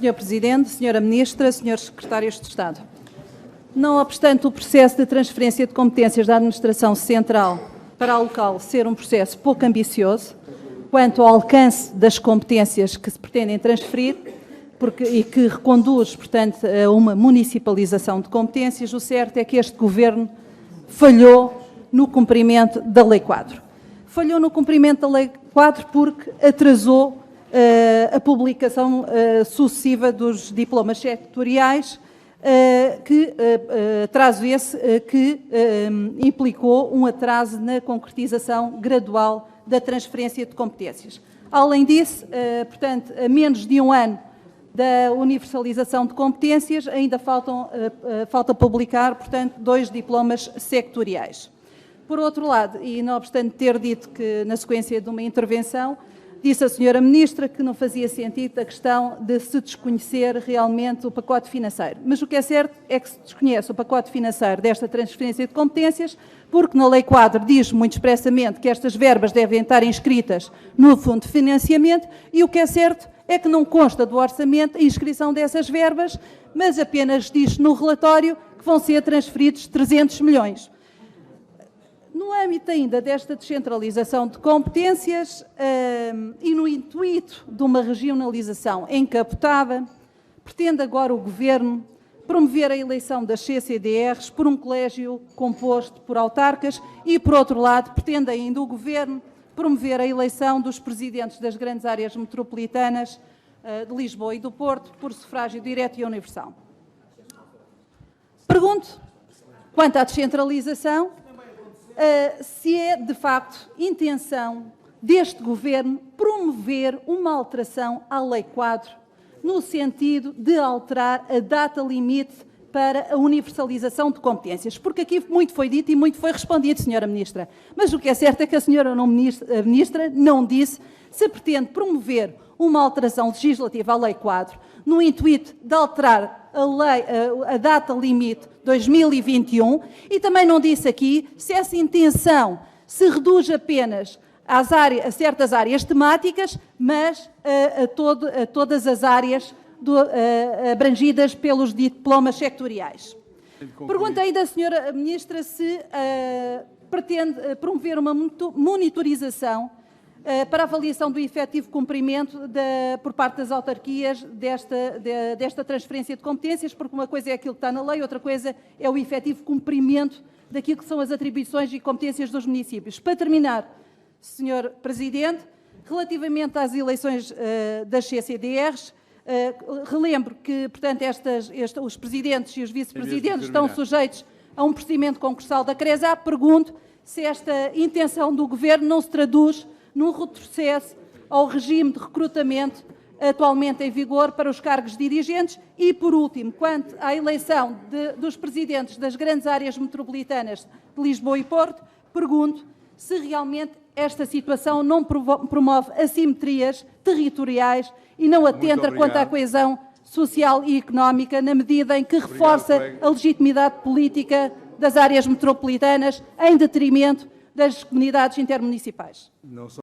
Senhor Presidente, Senhora Ministra, Senhores Secretários de Estado. Não obstante o processo de transferência de competências da Administração Central para a local ser um processo pouco ambicioso, quanto ao alcance das competências que se pretendem transferir, e que reconduz, portanto, a uma municipalização de competências, o certo é que este Governo falhou no cumprimento da Lei Quadro. Falhou no cumprimento da Lei Quadro porque atrasou a publicação sucessiva dos diplomas sectoriais, atraso esse que implicou um atraso na concretização gradual da transferência de competências. Além disso, portanto, a menos de um ano da universalização de competências, ainda falta publicar, portanto, 2 diplomas sectoriais. Por outro lado, e não obstante ter dito que, na sequência de uma intervenção, disse a Senhora Ministra que não fazia sentido a questão de se desconhecer realmente o pacote financeiro. Mas o que é certo é que se desconhece o pacote financeiro desta transferência de competências, porque na Lei Quadro diz muito expressamente que estas verbas devem estar inscritas no Fundo de Financiamento, e o que é certo é que não consta do orçamento a inscrição dessas verbas, mas apenas diz no relatório que vão ser transferidos 300 milhões. No âmbito ainda desta descentralização de competências e no intuito de uma regionalização encapotada, pretende agora o Governo promover a eleição das CCDRs por um colégio composto por autarcas e, por outro lado, pretende ainda o Governo promover a eleição dos presidentes das grandes áreas metropolitanas de Lisboa e do Porto por sufrágio direto e universal. Pergunto, quanto à descentralização, se é, de facto, intenção deste Governo promover uma alteração à Lei Quadro no sentido de alterar a data limite para a universalização de competências. Porque aqui muito foi dito e muito foi respondido, Senhora Ministra. Mas o que é certo é que a Senhora Ministra não disse se pretende promover uma alteração legislativa à Lei Quadro no intuito de alterar a data limite 2021 e também não disse aqui se essa intenção se reduz apenas a certas áreas temáticas, mas a todas as áreas abrangidas pelos diplomas sectoriais. Pergunto ainda à Senhora Ministra se pretende promover uma monitorização para a avaliação do efetivo cumprimento por parte das autarquias desta transferência de competências, porque uma coisa é aquilo que está na lei, outra coisa é o efetivo cumprimento daquilo que são as atribuições e competências dos municípios. Para terminar, Senhor Presidente, relativamente às eleições das CCDRs, relembro que, portanto, os presidentes e os vice-presidentes estão sujeitos a um procedimento concursal da CRESA. Pergunto se esta intenção do Governo não se traduz num retrocesso ao regime de recrutamento atualmente em vigor para os cargos dirigentes. E, por último, quanto à eleição dos presidentes das grandes áreas metropolitanas de Lisboa e Porto, pergunto se realmente esta situação não promove assimetrias territoriais e não atenta quanto à coesão social e económica, na medida em que reforça a legitimidade política das áreas metropolitanas em detrimento das comunidades intermunicipais.